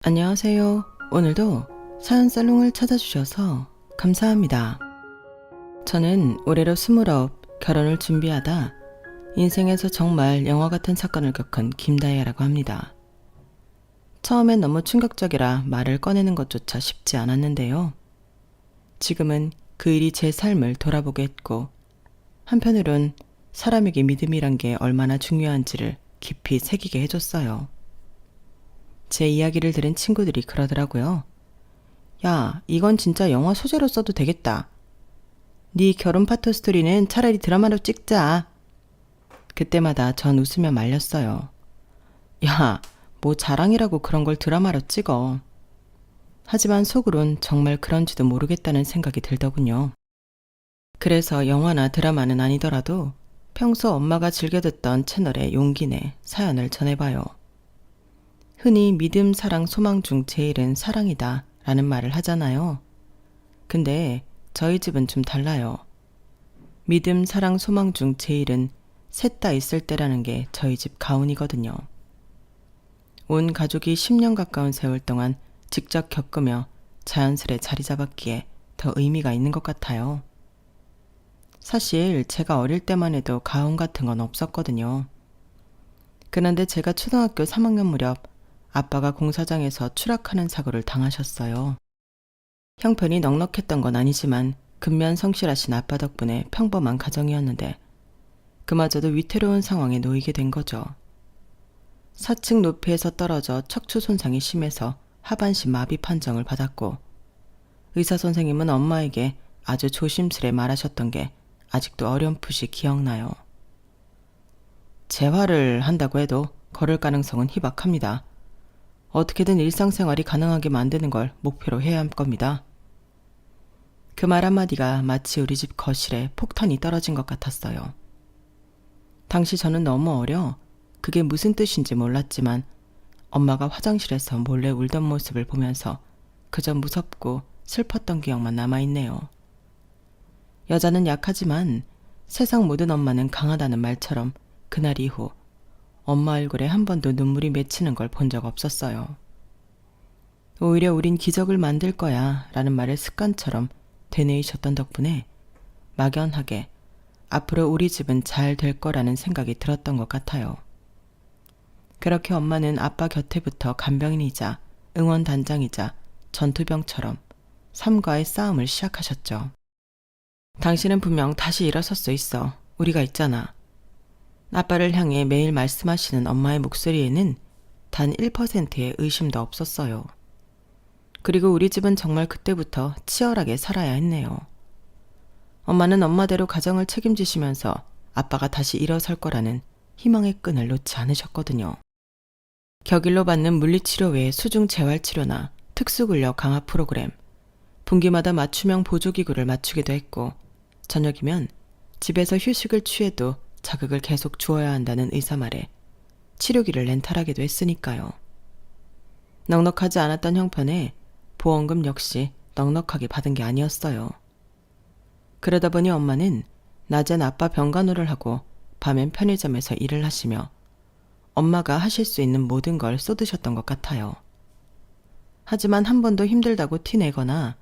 안녕하세요. 오늘도 사연살롱을 찾아주셔서 감사합니다. 저는 올해로 29, 결혼을 준비하다 인생에서 정말 영화 같은 사건을 겪은 김다혜라고 합니다. 처음엔 너무 충격적이라 말을 꺼내는 것조차 쉽지 않았는데요. 지금은 그 일이 제 삶을 돌아보게 했고, 한편으론 사람에게 믿음이란 게 얼마나 중요한지를 깊이 새기게 해줬어요. 제 이야기를 들은 친구들이 그러더라고요. 야, 이건 진짜 영화 소재로 써도 되겠다. 네 결혼 파토 스토리는 차라리 드라마로 찍자. 그때마다 전 웃으며 말렸어요. 야, 뭐 자랑이라고 그런 걸 드라마로 찍어. 하지만 속으론 정말 그런지도 모르겠다는 생각이 들더군요. 그래서 영화나 드라마는 아니더라도 평소 엄마가 즐겨 듣던 채널의 용기내 사연을 전해봐요. 흔히 믿음, 사랑, 소망 중 제일은 사랑이다 라는 말을 하잖아요. 근데 저희 집은 좀 달라요. 믿음, 사랑, 소망 중 제일은 셋 다 있을 때라는 게 저희 집 가훈이거든요. 온 가족이 10년 가까운 세월 동안 직접 겪으며 자연스레 자리 잡았기에 더 의미가 있는 것 같아요. 사실 제가 어릴 때만 해도 가훈 같은 건 없었거든요. 그런데 제가 초등학교 3학년 무렵 아빠가 공사장에서 추락하는 사고를 당하셨어요. 형편이 넉넉했던 건 아니지만 근면 성실하신 아빠 덕분에 평범한 가정이었는데 그마저도 위태로운 상황에 놓이게 된 거죠. 4층 높이에서 떨어져 척추 손상이 심해서 하반신 마비 판정을 받았고, 의사 선생님은 엄마에게 아주 조심스레 말하셨던 게 아직도 어렴풋이 기억나요. 재활을 한다고 해도 걸을 가능성은 희박합니다. 어떻게든 일상생활이 가능하게 만드는 걸 목표로 해야 할 겁니다. 그 말 한마디가 마치 우리 집 거실에 폭탄이 떨어진 것 같았어요. 당시 저는 너무 어려 그게 무슨 뜻인지 몰랐지만 엄마가 화장실에서 몰래 울던 모습을 보면서 그저 무섭고 슬펐던 기억만 남아있네요. 여자는 약하지만 세상 모든 엄마는 강하다는 말처럼 그날 이후 엄마 얼굴에 한 번도 눈물이 맺히는 걸 본 적 없었어요. 오히려 우린 기적을 만들 거야 라는 말을 습관처럼 되뇌이셨던 덕분에 막연하게 앞으로 우리 집은 잘 될 거라는 생각이 들었던 것 같아요. 그렇게 엄마는 아빠 곁에부터 간병인이자 응원단장이자 전투병처럼 삶과의 싸움을 시작하셨죠. 당신은 분명 다시 일어설 수 있어. 우리가 있잖아. 아빠를 향해 매일 말씀하시는 엄마의 목소리에는 단 1%의 의심도 없었어요. 그리고 우리 집은 정말 그때부터 치열하게 살아야 했네요. 엄마는 엄마대로 가정을 책임지시면서 아빠가 다시 일어설 거라는 희망의 끈을 놓지 않으셨거든요. 격일로 받는 물리치료 외에 수중 재활치료나 특수근력 강화 프로그램, 분기마다 맞춤형 보조기구를 맞추기도 했고, 저녁이면 집에서 휴식을 취해도 자극을 계속 주어야 한다는 의사 말에 치료기를 렌탈하기도 했으니까요. 넉넉하지 않았던 형편에 보험금 역시 넉넉하게 받은 게 아니었어요. 그러다 보니 엄마는 낮엔 아빠 병간호를 하고 밤엔 편의점에서 일을 하시며 엄마가 하실 수 있는 모든 걸 쏟으셨던 것 같아요. 하지만 한 번도 힘들다고 티내거나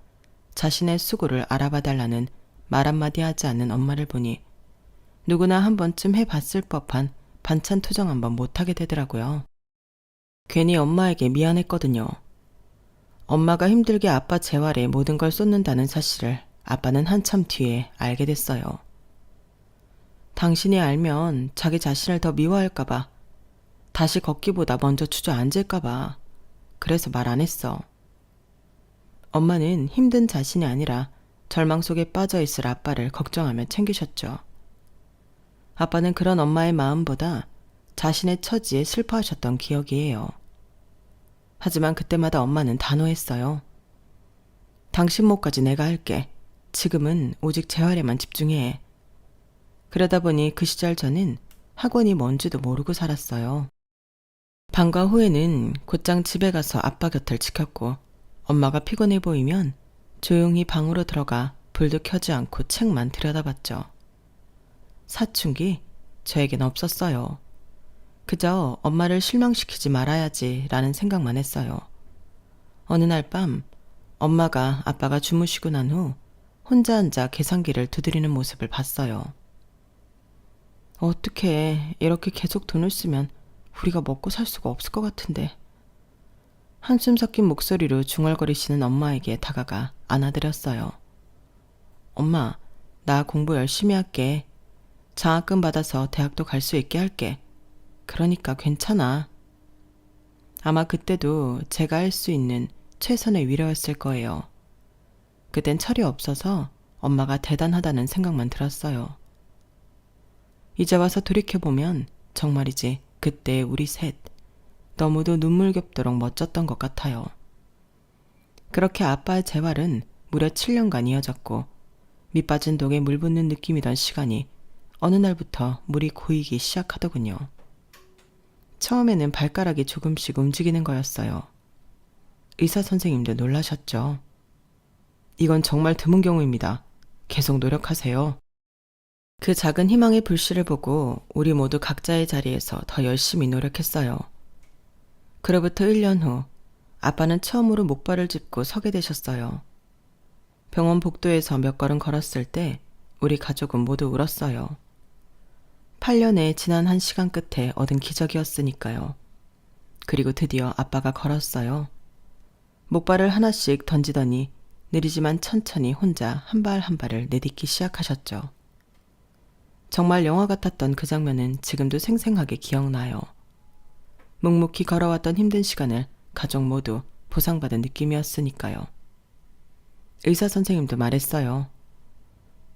자신의 수고를 알아봐 달라는 말 한마디 하지 않는 엄마를 보니 누구나 한 번쯤 해봤을 법한 반찬 투정 한번 못하게 되더라고요. 괜히 엄마에게 미안했거든요. 엄마가 힘들게 아빠 재활에 모든 걸 쏟는다는 사실을 아빠는 한참 뒤에 알게 됐어요. 당신이 알면 자기 자신을 더 미워할까봐, 다시 걷기보다 먼저 주저앉을까봐 그래서 말 안 했어. 엄마는 힘든 자신이 아니라 절망 속에 빠져있을 아빠를 걱정하며 챙기셨죠. 아빠는 그런 엄마의 마음보다 자신의 처지에 슬퍼하셨던 기억이에요. 하지만 그때마다 엄마는 단호했어요. 당신 몫까지 내가 할게. 지금은 오직 재활에만 집중해. 그러다 보니 그 시절 저는 학원이 뭔지도 모르고 살았어요. 방과 후에는 곧장 집에 가서 아빠 곁을 지켰고, 엄마가 피곤해 보이면 조용히 방으로 들어가 불도 켜지 않고 책만 들여다봤죠. 사춘기 저에겐 없었어요. 그저 엄마를 실망시키지 말아야지 라는 생각만 했어요. 어느 날 밤 엄마가 아빠가 주무시고 난 후 혼자 앉아 계산기를 두드리는 모습을 봤어요. 어떻게 이렇게 계속 돈을 쓰면 우리가 먹고 살 수가 없을 것 같은데. 한숨 섞인 목소리로 중얼거리시는 엄마에게 다가가 안아드렸어요. 엄마, 나 공부 열심히 할게. 장학금 받아서 대학도 갈 수 있게 할게. 그러니까 괜찮아. 아마 그때도 제가 할 수 있는 최선의 위로였을 거예요. 그땐 철이 없어서 엄마가 대단하다는 생각만 들었어요. 이제 와서 돌이켜보면 정말이지 그때 우리 셋 너무도 눈물겹도록 멋졌던 것 같아요. 그렇게 아빠의 재활은 무려 7년간 이어졌고 밑빠진 독에 물 붓는 느낌이던 시간이 어느 날부터 물이 고이기 시작하더군요. 처음에는 발가락이 조금씩 움직이는 거였어요. 의사 선생님도 놀라셨죠. 이건 정말 드문 경우입니다. 계속 노력하세요. 그 작은 희망의 불씨를 보고 우리 모두 각자의 자리에서 더 열심히 노력했어요. 그로부터 1년 후 아빠는 처음으로 목발을 짚고 서게 되셨어요. 병원 복도에서 몇 걸음 걸었을 때 우리 가족은 모두 울었어요. 8년의 지난 한 시간 끝에 얻은 기적이었으니까요. 그리고 드디어 아빠가 걸었어요. 목발을 하나씩 던지더니 느리지만 천천히 혼자 한 발 한 발을 내딛기 시작하셨죠. 정말 영화 같았던 그 장면은 지금도 생생하게 기억나요. 묵묵히 걸어왔던 힘든 시간을 가족 모두 보상받은 느낌이었으니까요. 의사 선생님도 말했어요.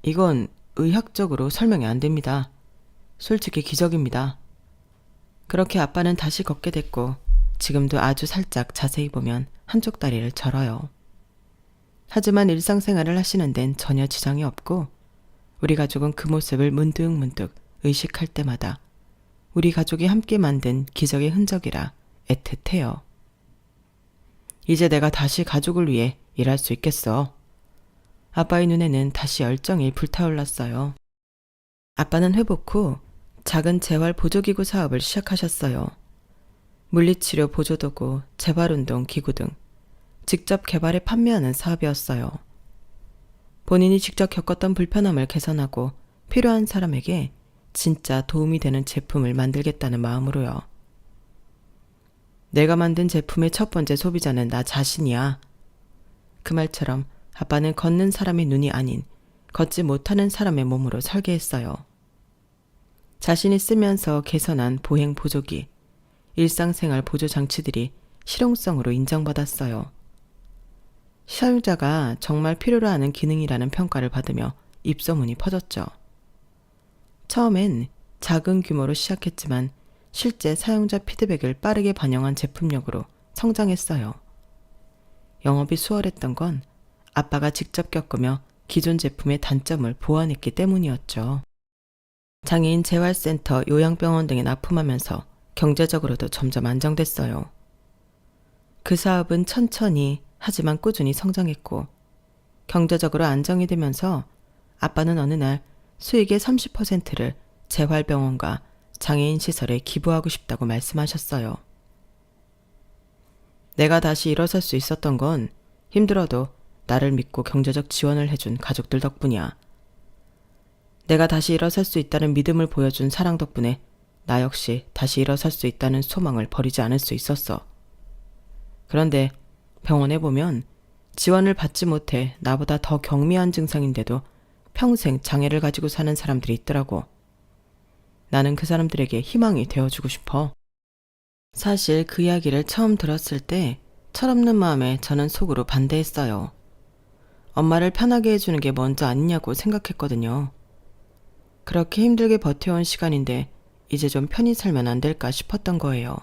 이건 의학적으로 설명이 안 됩니다. 솔직히 기적입니다. 그렇게 아빠는 다시 걷게 됐고 지금도 아주 살짝 자세히 보면 한쪽 다리를 절어요. 하지만 일상생활을 하시는 데는 전혀 지장이 없고 우리 가족은 그 모습을 문득문득 의식할 때마다 우리 가족이 함께 만든 기적의 흔적이라 애틋해요. 이제 내가 다시 가족을 위해 일할 수 있겠어. 아빠의 눈에는 다시 열정이 불타올랐어요. 아빠는 회복 후 작은 재활 보조기구 사업을 시작하셨어요. 물리치료 보조도구, 재활운동 기구 등 직접 개발해 판매하는 사업이었어요. 본인이 직접 겪었던 불편함을 개선하고 필요한 사람에게 진짜 도움이 되는 제품을 만들겠다는 마음으로요. 내가 만든 제품의 첫 번째 소비자는 나 자신이야. 그 말처럼 아빠는 걷는 사람의 눈이 아닌 걷지 못하는 사람의 몸으로 살게 했어요. 자신이 쓰면서 개선한 보행 보조기, 일상생활 보조 장치들이 실용성으로 인정받았어요. 사용자가 정말 필요로 하는 기능이라는 평가를 받으며 입소문이 퍼졌죠. 처음엔 작은 규모로 시작했지만 실제 사용자 피드백을 빠르게 반영한 제품력으로 성장했어요. 영업이 수월했던 건 아빠가 직접 겪으며 기존 제품의 단점을 보완했기 때문이었죠. 장애인 재활센터, 요양병원 등에 납품하면서 경제적으로도 점점 안정됐어요. 그 사업은 천천히 하지만 꾸준히 성장했고 경제적으로 안정이 되면서 아빠는 어느 날 수익의 30%를 재활병원과 장애인 시설에 기부하고 싶다고 말씀하셨어요. 내가 다시 일어설 수 있었던 건 힘들어도 나를 믿고 경제적 지원을 해준 가족들 덕분이야. 내가 다시 일어설 수 있다는 믿음을 보여준 사랑 덕분에 나 역시 다시 일어설 수 있다는 소망을 버리지 않을 수 있었어. 그런데 병원에 보면 지원을 받지 못해 나보다 더 경미한 증상인데도 평생 장애를 가지고 사는 사람들이 있더라고. 나는 그 사람들에게 희망이 되어주고 싶어. 사실 그 이야기를 처음 들었을 때 철없는 마음에 저는 속으로 반대했어요. 엄마를 편하게 해주는 게 먼저 아니냐고 생각했거든요. 그렇게 힘들게 버텨온 시간인데 이제 좀 편히 살면 안 될까 싶었던 거예요.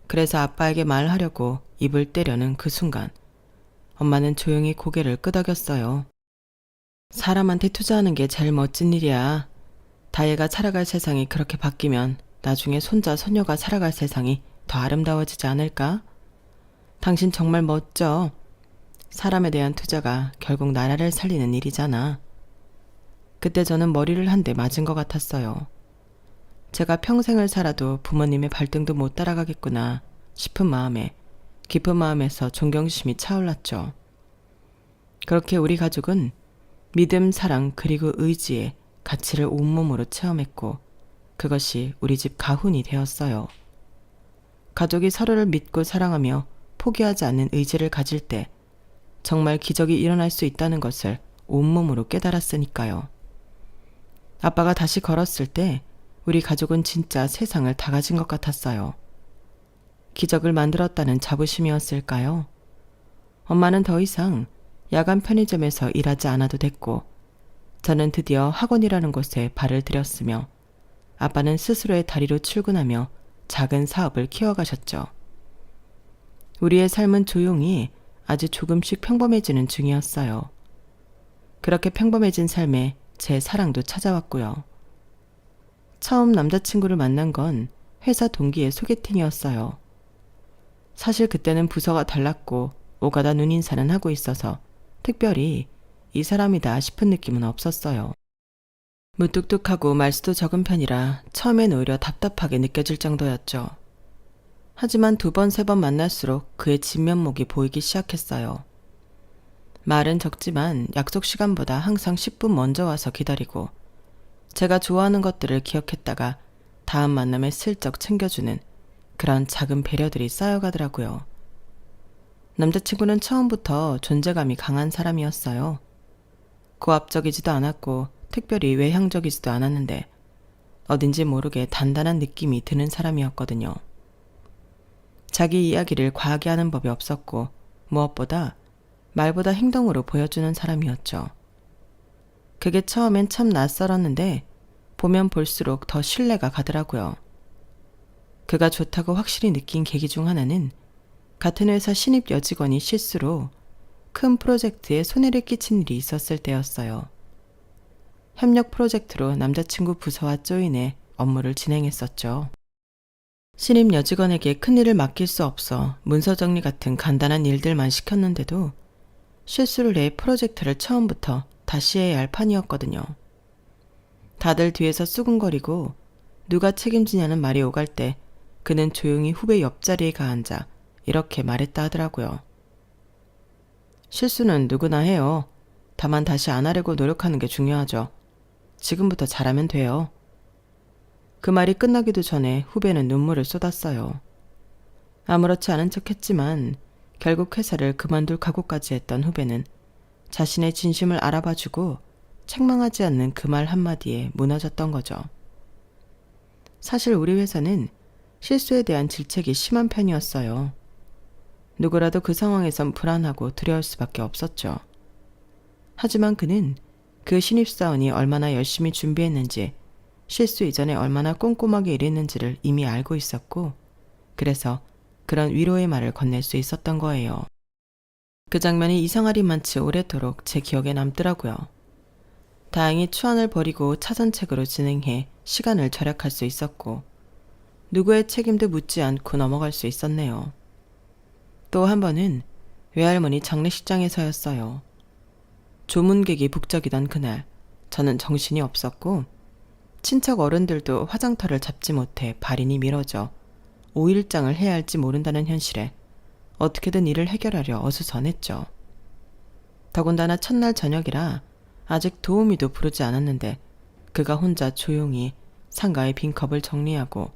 그래서 아빠에게 말하려고 입을 떼려는 그 순간 엄마는 조용히 고개를 끄덕였어요. 사람한테 투자하는 게 제일 멋진 일이야. 다혜가 살아갈 세상이 그렇게 바뀌면 나중에 손자, 손녀가 살아갈 세상이 더 아름다워지지 않을까? 당신 정말 멋져. 사람에 대한 투자가 결국 나라를 살리는 일이잖아. 그때 저는 머리를 한 대 맞은 것 같았어요. 제가 평생을 살아도 부모님의 발등도 못 따라가겠구나 싶은 마음에 깊은 마음에서 존경심이 차올랐죠. 그렇게 우리 가족은 믿음, 사랑, 그리고 의지의 가치를 온몸으로 체험했고 그것이 우리 집 가훈이 되었어요. 가족이 서로를 믿고 사랑하며 포기하지 않는 의지를 가질 때 정말 기적이 일어날 수 있다는 것을 온몸으로 깨달았으니까요. 아빠가 다시 걸었을 때 우리 가족은 진짜 세상을 다 가진 것 같았어요. 기적을 만들었다는 자부심이었을까요? 엄마는 더 이상 야간 편의점에서 일하지 않아도 됐고 저는 드디어 학원이라는 곳에 발을 들였으며 아빠는 스스로의 다리로 출근하며 작은 사업을 키워가셨죠. 우리의 삶은 조용히 아주 조금씩 평범해지는 중이었어요. 그렇게 평범해진 삶에 제 사랑도 찾아왔고요. 처음 남자친구를 만난 건 회사 동기의 소개팅이었어요. 사실 그때는 부서가 달랐고 오가다 눈인사는 하고 있어서 특별히 이 사람이다 싶은 느낌은 없었어요. 무뚝뚝하고 말수도 적은 편이라 처음엔 오히려 답답하게 느껴질 정도였죠. 하지만 2번, 3번 만날수록 그의 진면목이 보이기 시작했어요. 말은 적지만 약속 시간보다 항상 10분 먼저 와서 기다리고 제가 좋아하는 것들을 기억했다가 다음 만남에 슬쩍 챙겨주는 그런 작은 배려들이 쌓여가더라고요. 남자친구는 처음부터 존재감이 강한 사람이었어요. 고압적이지도 않았고 특별히 외향적이지도 않았는데 어딘지 모르게 단단한 느낌이 드는 사람이었거든요. 자기 이야기를 과하게 하는 법이 없었고 무엇보다 말보다 행동으로 보여주는 사람이었죠. 그게 처음엔 참 낯설었는데 보면 볼수록 더 신뢰가 가더라고요. 그가 좋다고 확실히 느낀 계기 중 하나는 같은 회사 신입 여직원이 실수로 큰 프로젝트에 손해를 끼친 일이 있었을 때였어요. 협력 프로젝트로 남자친구 부서와 조인해 업무를 진행했었죠. 신입 여직원에게 큰일을 맡길 수 없어 문서 정리 같은 간단한 일들만 시켰는데도 실수를 해 프로젝트를 처음부터 다시 해야 할 판이었거든요. 다들 뒤에서 수근거리고 누가 책임지냐는 말이 오갈 때 그는 조용히 후배 옆자리에 가앉아 이렇게 말했다 하더라고요. 실수는 누구나 해요. 다만 다시 안 하려고 노력하는 게 중요하죠. 지금부터 잘하면 돼요. 그 말이 끝나기도 전에 후배는 눈물을 쏟았어요. 아무렇지 않은 척 했지만 결국 회사를 그만둘 각오까지 했던 후배는 자신의 진심을 알아봐주고 책망하지 않는 그 말 한마디에 무너졌던 거죠. 사실 우리 회사는 실수에 대한 질책이 심한 편이었어요. 누구라도 그 상황에선 불안하고 두려울 수밖에 없었죠. 하지만 그는 그 신입사원이 얼마나 열심히 준비했는지 실수 이전에 얼마나 꼼꼼하게 일했는지를 이미 알고 있었고 그래서 그런 위로의 말을 건넬 수 있었던 거예요. 그 장면이 이상하리만치 오래도록 제 기억에 남더라고요. 다행히 추안을 버리고 차선책으로 진행해 시간을 절약할 수 있었고 누구의 책임도 묻지 않고 넘어갈 수 있었네요. 또 한 번은 외할머니 장례식장에서였어요. 조문객이 북적이던 그날 저는 정신이 없었고 친척 어른들도 화장터를 잡지 못해 발인이 미뤄져 5일장을 해야 할지 모른다는 현실에 어떻게든 일을 해결하려 어수선했죠. 더군다나 첫날 저녁이라 아직 도우미도 부르지 않았는데 그가 혼자 조용히 상가의 빈 컵을 정리하고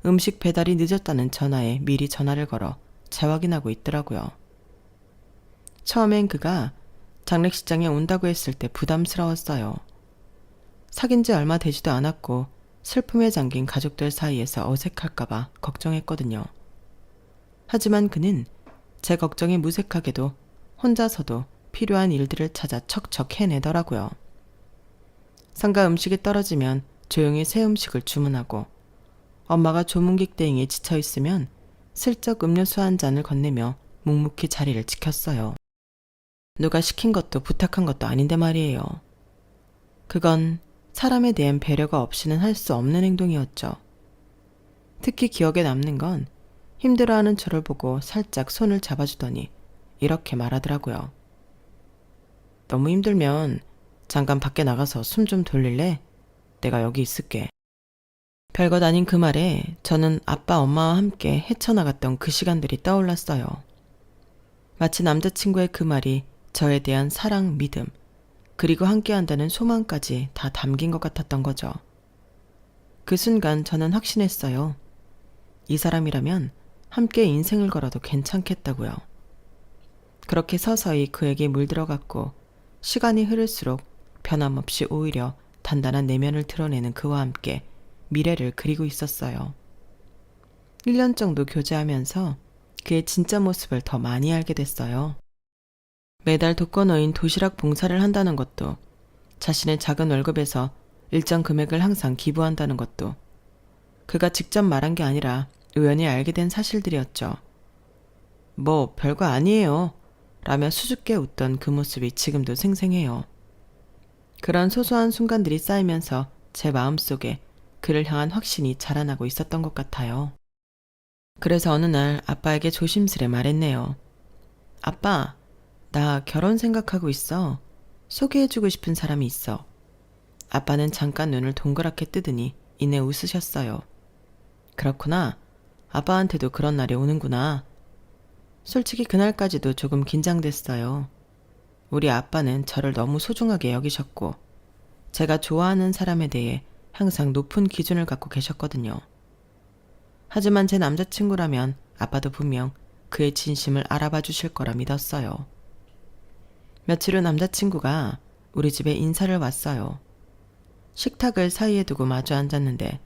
음식 배달이 늦었다는 전화에 미리 전화를 걸어 재확인하고 있더라고요. 처음엔 그가 장례식장에 온다고 했을 때 부담스러웠어요. 사귄 지 얼마 되지도 않았고 슬픔에 잠긴 가족들 사이에서 어색할까봐 걱정했거든요. 하지만 그는 제 걱정이 무색하게도 혼자서도 필요한 일들을 찾아 척척 해내더라고요. 상가 음식이 떨어지면 조용히 새 음식을 주문하고 엄마가 조문객 대행에 지쳐있으면 슬쩍 음료수 한 잔을 건네며 묵묵히 자리를 지켰어요. 누가 시킨 것도 부탁한 것도 아닌데 말이에요. 그건 사람에 대한 배려가 없이는 할 수 없는 행동이었죠. 특히 기억에 남는 건 힘들어하는 저를 보고 살짝 손을 잡아주더니 이렇게 말하더라고요. 너무 힘들면 잠깐 밖에 나가서 숨 좀 돌릴래? 내가 여기 있을게. 별것 아닌 그 말에 저는 아빠 엄마와 함께 헤쳐나갔던 그 시간들이 떠올랐어요. 마치 남자친구의 그 말이 저에 대한 사랑, 믿음, 그리고 함께한다는 소망까지 다 담긴 것 같았던 거죠. 그 순간 저는 확신했어요. 이 사람이라면 함께 인생을 걸어도 괜찮겠다고요. 그렇게 서서히 그에게 물들어갔고 시간이 흐를수록 변함없이 오히려 단단한 내면을 드러내는 그와 함께 미래를 그리고 있었어요. 1년 정도 교제하면서 그의 진짜 모습을 더 많이 알게 됐어요. 매달 독거노인 도시락 봉사를 한다는 것도, 자신의 작은 월급에서 일정 금액을 항상 기부한다는 것도 그가 직접 말한 게 아니라 우연히 알게 된 사실들이었죠. 뭐 별거 아니에요 라며 수줍게 웃던 그 모습이 지금도 생생해요. 그런 소소한 순간들이 쌓이면서 제 마음속에 그를 향한 확신이 자라나고 있었던 것 같아요. 그래서 어느 날 아빠에게 조심스레 말했네요. 아빠, 나 결혼 생각하고 있어. 소개해주고 싶은 사람이 있어. 아빠는 잠깐 눈을 동그랗게 뜨더니 이내 웃으셨어요. 그렇구나. 아빠한테도 그런 날이 오는구나. 솔직히 그날까지도 조금 긴장됐어요. 우리 아빠는 저를 너무 소중하게 여기셨고 제가 좋아하는 사람에 대해 항상 높은 기준을 갖고 계셨거든요. 하지만 제 남자친구라면 아빠도 분명 그의 진심을 알아봐 주실 거라 믿었어요. 며칠 후 남자친구가 우리 집에 인사를 왔어요. 식탁을 사이에 두고 마주 앉았는데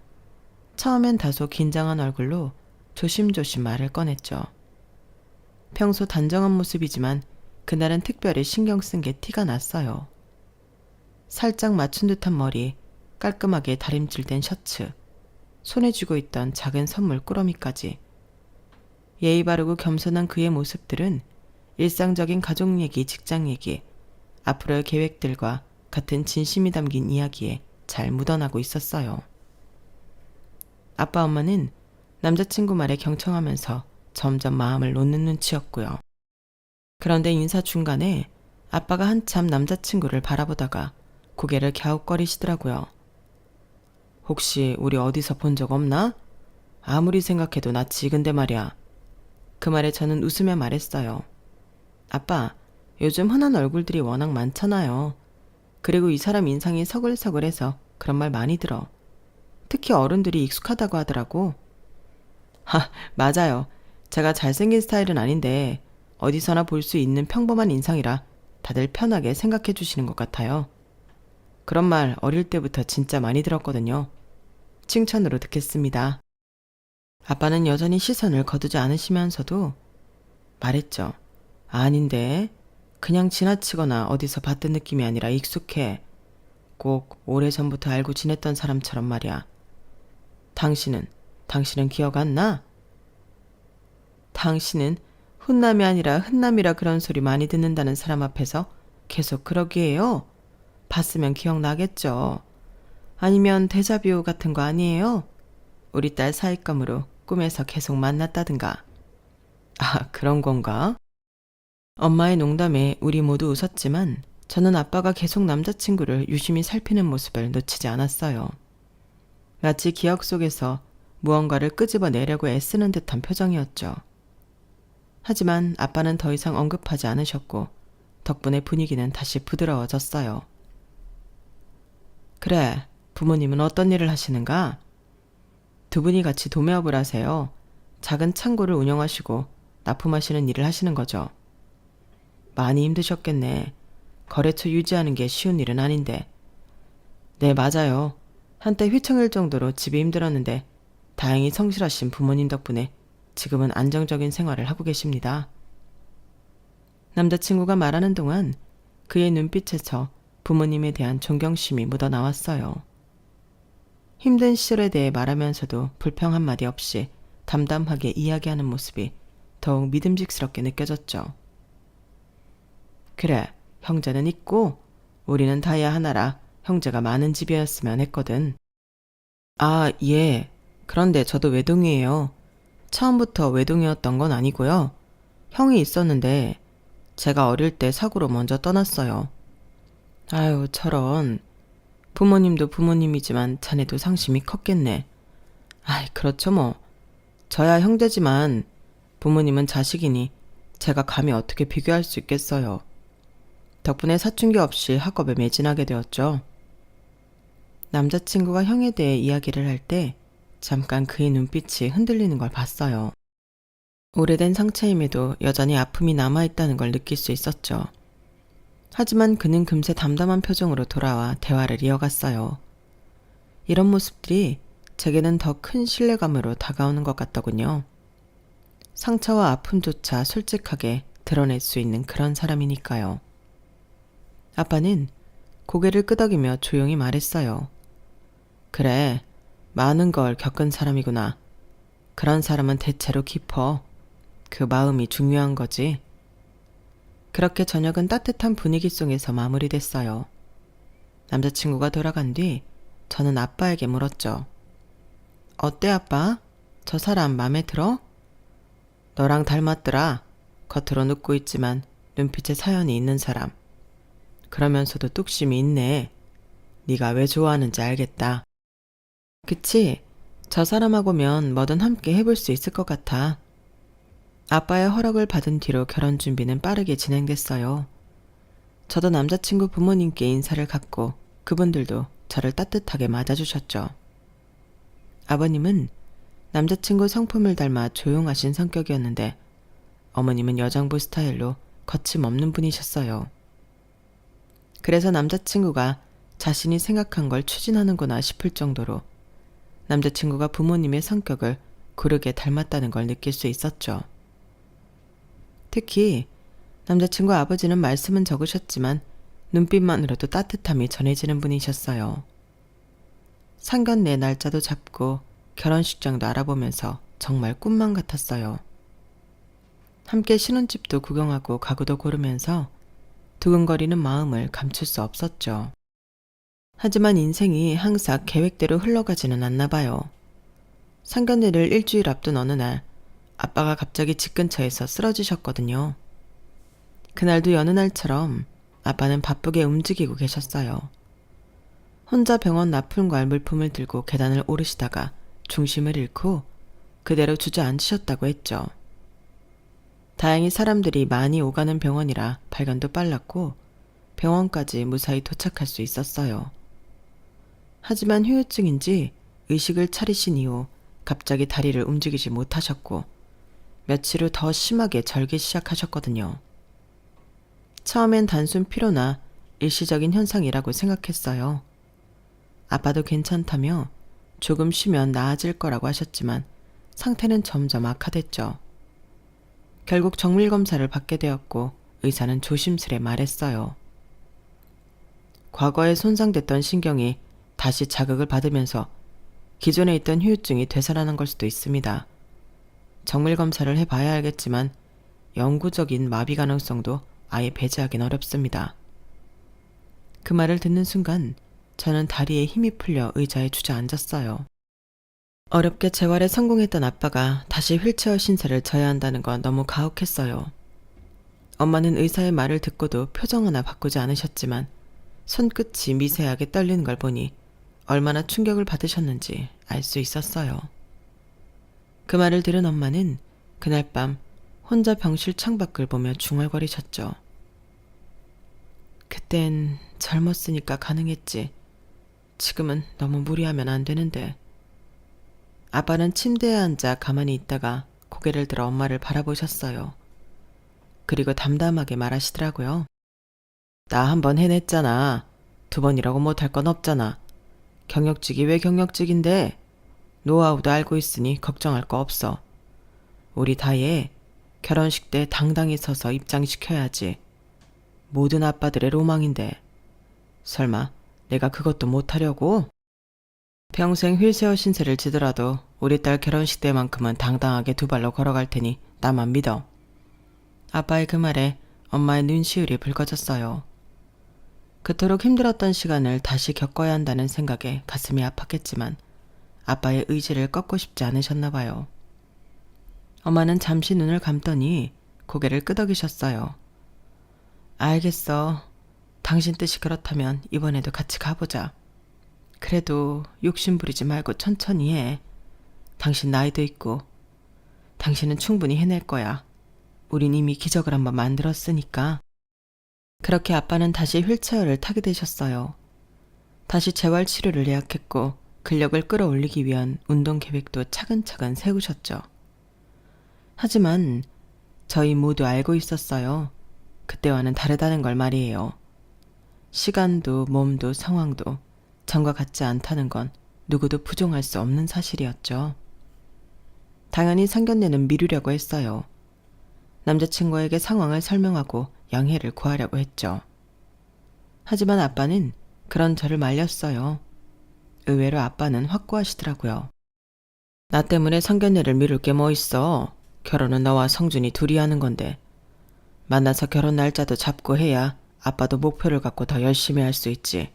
처음엔 다소 긴장한 얼굴로 조심조심 말을 꺼냈죠. 평소 단정한 모습이지만 그날은 특별히 신경 쓴 게 티가 났어요. 살짝 맞춘 듯한 머리, 깔끔하게 다림질된 셔츠, 손에 쥐고 있던 작은 선물 꾸러미까지. 예의 바르고 겸손한 그의 모습들은 일상적인 가족 얘기, 직장 얘기, 앞으로의 계획들과 같은 진심이 담긴 이야기에 잘 묻어나고 있었어요. 아빠 엄마는 남자친구 말에 경청하면서 점점 마음을 놓는 눈치였고요. 그런데 인사 중간에 아빠가 한참 남자친구를 바라보다가 고개를 갸웃거리시더라고요. 혹시 우리 어디서 본 적 없나? 아무리 생각해도 낯이 근데 말이야. 그 말에 저는 웃으며 말했어요. 아빠, 요즘 흔한 얼굴들이 워낙 많잖아요. 그리고 이 사람 인상이 서글서글해서 그런 말 많이 들어. 특히 어른들이 익숙하다고 하더라고. 맞아요. 제가 잘생긴 스타일은 아닌데 어디서나 볼 수 있는 평범한 인상이라 다들 편하게 생각해 주시는 것 같아요. 그런 말 어릴 때부터 진짜 많이 들었거든요. 칭찬으로 듣겠습니다. 아빠는 여전히 시선을 거두지 않으시면서도 말했죠. 아닌데, 그냥 지나치거나 어디서 봤던 느낌이 아니라 익숙해. 꼭 오래전부터 알고 지냈던 사람처럼 말이야. 당신은 기억 안 나? 당신은 훈남이 아니라 흔남이라 그런 소리 많이 듣는다는 사람 앞에서 계속 그러기에요. 봤으면 기억나겠죠. 아니면 데자뷰 같은 거 아니에요? 우리 딸 사윗감으로 꿈에서 계속 만났다든가. 아, 그런 건가? 엄마의 농담에 우리 모두 웃었지만 저는 아빠가 계속 남자친구를 유심히 살피는 모습을 놓치지 않았어요. 마치 기억 속에서 무언가를 끄집어내려고 애쓰는 듯한 표정이었죠. 하지만 아빠는 더 이상 언급하지 않으셨고 덕분에 분위기는 다시 부드러워졌어요. 그래, 부모님은 어떤 일을 하시는가? 두 분이 같이 도매업을 하세요. 작은 창고를 운영하시고 납품하시는 일을 하시는 거죠. 많이 힘드셨겠네. 거래처 유지하는 게 쉬운 일은 아닌데. 네, 맞아요. 한때 휘청일 정도로 집이 힘들었는데 다행히 성실하신 부모님 덕분에 지금은 안정적인 생활을 하고 계십니다. 남자친구가 말하는 동안 그의 눈빛에서 부모님에 대한 존경심이 묻어나왔어요. 힘든 시절에 대해 말하면서도 불평 한마디 없이 담담하게 이야기하는 모습이 더욱 믿음직스럽게 느껴졌죠. 그래, 형제는 있고 우리는 다야 하나라 형제가 많은 집이었으면 했거든. 아, 예. 그런데 저도 외동이에요. 처음부터 외동이었던 건 아니고요. 형이 있었는데 제가 어릴 때 사고로 먼저 떠났어요. 아유, 저런. 부모님도 부모님이지만 자네도 상심이 컸겠네. 아이, 그렇죠 뭐. 저야 형제지만 부모님은 자식이니 제가 감히 어떻게 비교할 수 있겠어요. 덕분에 사춘기 없이 학업에 매진하게 되었죠. 남자친구가 형에 대해 이야기를 할 때 잠깐 그의 눈빛이 흔들리는 걸 봤어요. 오래된 상처임에도 여전히 아픔이 남아있다는 걸 느낄 수 있었죠. 하지만 그는 금세 담담한 표정으로 돌아와 대화를 이어갔어요. 이런 모습들이 제게는 더 큰 신뢰감으로 다가오는 것 같더군요. 상처와 아픔조차 솔직하게 드러낼 수 있는 그런 사람이니까요. 아빠는 고개를 끄덕이며 조용히 말했어요. 그래, 많은 걸 겪은 사람이구나. 그런 사람은 대체로 깊어. 그 마음이 중요한 거지. 그렇게 저녁은 따뜻한 분위기 속에서 마무리됐어요. 남자친구가 돌아간 뒤 저는 아빠에게 물었죠. 어때 아빠? 저 사람 맘에 들어? 너랑 닮았더라. 겉으로 눕고 있지만 눈빛에 사연이 있는 사람. 그러면서도 뚝심이 있네. 네가 왜 좋아하는지 알겠다. 그치? 저 사람하고면 뭐든 함께 해볼 수 있을 것 같아. 아빠의 허락을 받은 뒤로 결혼 준비는 빠르게 진행됐어요. 저도 남자친구 부모님께 인사를 갖고 그분들도 저를 따뜻하게 맞아주셨죠. 아버님은 남자친구 성품을 닮아 조용하신 성격이었는데 어머님은 여장부 스타일로 거침없는 분이셨어요. 그래서 남자친구가 자신이 생각한 걸 추진하는구나 싶을 정도로 남자친구가 부모님의 성격을 고르게 닮았다는 걸 느낄 수 있었죠. 특히 남자친구 아버지는 말씀은 적으셨지만 눈빛만으로도 따뜻함이 전해지는 분이셨어요. 상견례 날짜도 잡고 결혼식장도 알아보면서 정말 꿈만 같았어요. 함께 신혼집도 구경하고 가구도 고르면서 두근거리는 마음을 감출 수 없었죠. 하지만 인생이 항상 계획대로 흘러가지는 않나 봐요. 상견례를 일주일 앞둔 어느 날 아빠가 갑자기 집 근처에서 쓰러지셨거든요. 그날도 여느 날처럼 아빠는 바쁘게 움직이고 계셨어요. 혼자 병원 납품과 물품을 들고 계단을 오르시다가 중심을 잃고 그대로 주저앉으셨다고 했죠. 다행히 사람들이 많이 오가는 병원이라 발견도 빨랐고 병원까지 무사히 도착할 수 있었어요. 하지만 후유증인지 의식을 차리신 이후 갑자기 다리를 움직이지 못하셨고 며칠 후 더 심하게 절기 시작하셨거든요. 처음엔 단순 피로나 일시적인 현상이라고 생각했어요. 아빠도 괜찮다며 조금 쉬면 나아질 거라고 하셨지만 상태는 점점 악화됐죠. 결국 정밀검사를 받게 되었고 의사는 조심스레 말했어요. 과거에 손상됐던 신경이 다시 자극을 받으면서 기존에 있던 후유증이 되살아난 걸 수도 있습니다. 정밀검사를 해봐야 알겠지만 영구적인 마비 가능성도 아예 배제하긴 어렵습니다. 그 말을 듣는 순간 저는 다리에 힘이 풀려 의자에 주저앉았어요. 어렵게 재활에 성공했던 아빠가 다시 휠체어 신세를 져야 한다는 건 너무 가혹했어요. 엄마는 의사의 말을 듣고도 표정 하나 바꾸지 않으셨지만 손끝이 미세하게 떨리는 걸 보니 얼마나 충격을 받으셨는지 알 수 있었어요. 그 말을 들은 엄마는 그날 밤 혼자 병실 창밖을 보며 중얼거리셨죠. 그땐 젊었으니까 가능했지. 지금은 너무 무리하면 안 되는데. 아빠는 침대에 앉아 가만히 있다가 고개를 들어 엄마를 바라보셨어요. 그리고 담담하게 말하시더라고요. 나 한 번 해냈잖아. 두 번이라고 못할 건 없잖아. 경력직이 왜 경력직인데? 노하우도 알고 있으니 걱정할 거 없어. 우리 다혜 결혼식 때 당당히 서서 입장시켜야지. 모든 아빠들의 로망인데. 설마 내가 그것도 못하려고? 평생 휠체어 신세를 지더라도 우리 딸 결혼식 때만큼은 당당하게 두 발로 걸어갈 테니 나만 믿어. 아빠의 그 말에 엄마의 눈시울이 붉어졌어요. 그토록 힘들었던 시간을 다시 겪어야 한다는 생각에 가슴이 아팠겠지만 아빠의 의지를 꺾고 싶지 않으셨나 봐요. 엄마는 잠시 눈을 감더니 고개를 끄덕이셨어요. 알겠어. 당신 뜻이 그렇다면 이번에도 같이 가보자. 그래도 욕심 부리지 말고 천천히 해. 당신 나이도 있고 당신은 충분히 해낼 거야. 우린 이미 기적을 한번 만들었으니까. 그렇게 아빠는 다시 휠체어를 타게 되셨어요. 다시 재활치료를 예약했고 근력을 끌어올리기 위한 운동 계획도 차근차근 세우셨죠. 하지만 저희 모두 알고 있었어요. 그때와는 다르다는 걸 말이에요. 시간도 몸도 상황도 전과 같지 않다는 건 누구도 부정할 수 없는 사실이었죠. 당연히 상견례는 미루려고 했어요. 남자친구에게 상황을 설명하고 양해를 구하려고 했죠. 하지만 아빠는 그런 저를 말렸어요. 의외로 아빠는 확고하시더라고요. 나 때문에 상견례를 미룰 게 뭐 있어. 결혼은 너와 성준이 둘이 하는 건데. 만나서 결혼 날짜도 잡고 해야 아빠도 목표를 갖고 더 열심히 할 수 있지.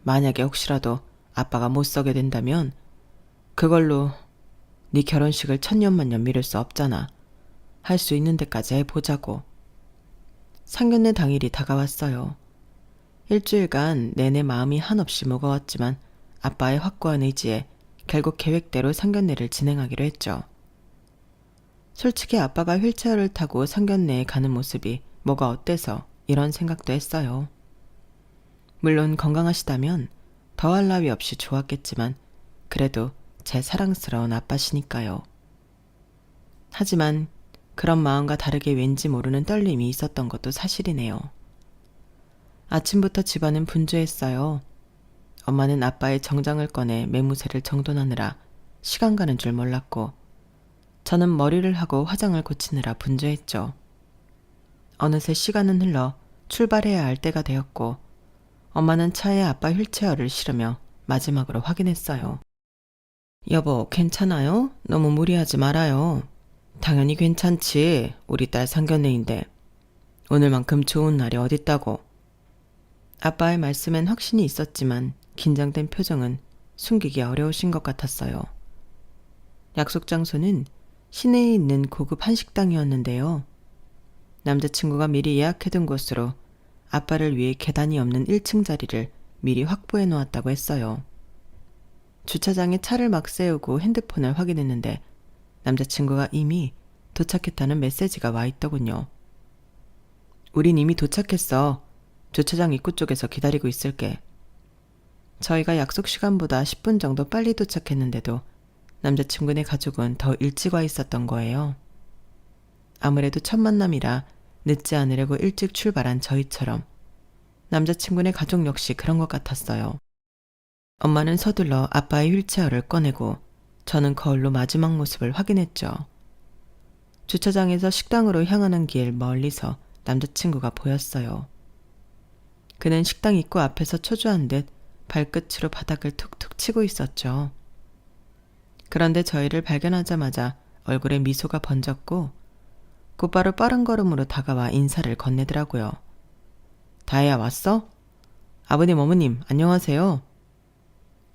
만약에 혹시라도 아빠가 못 서게 된다면 그걸로 네 결혼식을 천년만년 미룰 수 없잖아. 할 수 있는 데까지 해보자고. 상견례 당일이 다가왔어요. 일주일간 내내 마음이 한없이 무거웠지만 아빠의 확고한 의지에 결국 계획대로 상견례를 진행하기로 했죠. 솔직히 아빠가 휠체어를 타고 상견례에 가는 모습이 뭐가 어때서 이런 생각도 했어요. 물론 건강하시다면 더할 나위 없이 좋았겠지만 그래도 제 사랑스러운 아빠시니까요. 하지만 그런 마음과 다르게 왠지 모르는 떨림이 있었던 것도 사실이네요. 아침부터 집안은 분주했어요. 엄마는 아빠의 정장을 꺼내 매무새를 정돈하느라 시간 가는 줄 몰랐고 저는 머리를 하고 화장을 고치느라 분주했죠. 어느새 시간은 흘러 출발해야 할 때가 되었고 엄마는 차에 아빠 휠체어를 실으며 마지막으로 확인했어요. 여보, 괜찮아요? 너무 무리하지 말아요. 당연히 괜찮지. 우리 딸 상견례인데. 오늘만큼 좋은 날이 어딨다고. 아빠의 말씀엔 확신이 있었지만 긴장된 표정은 숨기기 어려우신 것 같았어요. 약속 장소는 시내에 있는 고급 한식당이었는데요. 남자친구가 미리 예약해둔 곳으로 아빠를 위해 계단이 없는 1층 자리를 미리 확보해 놓았다고 했어요. 주차장에 차를 막 세우고 핸드폰을 확인했는데 남자친구가 이미 도착했다는 메시지가 와 있더군요. 우린 이미 도착했어. 주차장 입구 쪽에서 기다리고 있을게. 저희가 약속 시간보다 10분 정도 빨리 도착했는데도 남자친구네 가족은 더 일찍 와 있었던 거예요. 아무래도 첫 만남이라 늦지 않으려고 일찍 출발한 저희처럼 남자친구네 가족 역시 그런 것 같았어요. 엄마는 서둘러 아빠의 휠체어를 꺼내고 저는 거울로 마지막 모습을 확인했죠. 주차장에서 식당으로 향하는 길 멀리서 남자친구가 보였어요. 그는 식당 입구 앞에서 초조한 듯 발끝으로 바닥을 툭툭 치고 있었죠. 그런데 저희를 발견하자마자 얼굴에 미소가 번졌고 곧바로 빠른 걸음으로 다가와 인사를 건네더라고요. 다혜야, 왔어? 아버님, 어머님, 안녕하세요.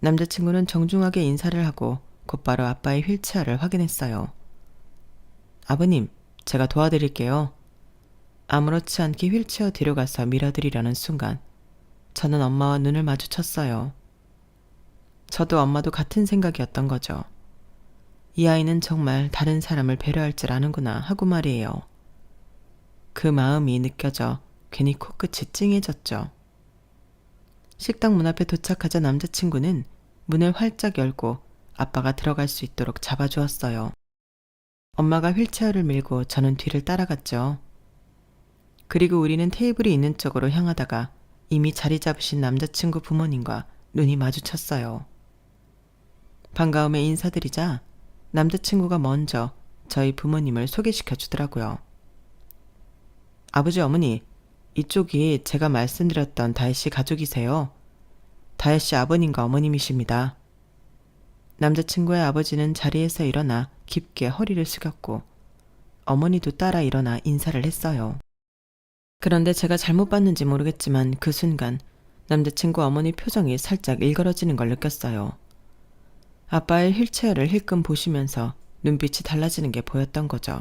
남자친구는 정중하게 인사를 하고 곧바로 아빠의 휠체어를 확인했어요. 아버님, 제가 도와드릴게요. 아무렇지 않게 휠체어 뒤로 가서 밀어드리려는 순간 저는 엄마와 눈을 마주쳤어요. 저도 엄마도 같은 생각이었던 거죠. 이 아이는 정말 다른 사람을 배려할 줄 아는구나 하고 말이에요. 그 마음이 느껴져 괜히 코끝이 찡해졌죠. 식당 문 앞에 도착하자 남자친구는 문을 활짝 열고 아빠가 들어갈 수 있도록 잡아주었어요. 엄마가 휠체어를 밀고 저는 뒤를 따라갔죠. 그리고 우리는 테이블이 있는 쪽으로 향하다가 이미 자리 잡으신 남자친구 부모님과 눈이 마주쳤어요. 반가움에 인사드리자 남자친구가 먼저 저희 부모님을 소개시켜 주더라고요. 아버지, 어머니, 이쪽이 제가 말씀드렸던 다혜씨 가족이세요. 다혜씨 아버님과 어머님이십니다. 남자친구의 아버지는 자리에서 일어나 깊게 허리를 숙였고 어머니도 따라 일어나 인사를 했어요. 그런데 제가 잘못 봤는지 모르겠지만 그 순간 남자친구 어머니 표정이 살짝 일그러지는 걸 느꼈어요. 아빠의 휠체어를 힐끔 보시면서 눈빛이 달라지는 게 보였던 거죠.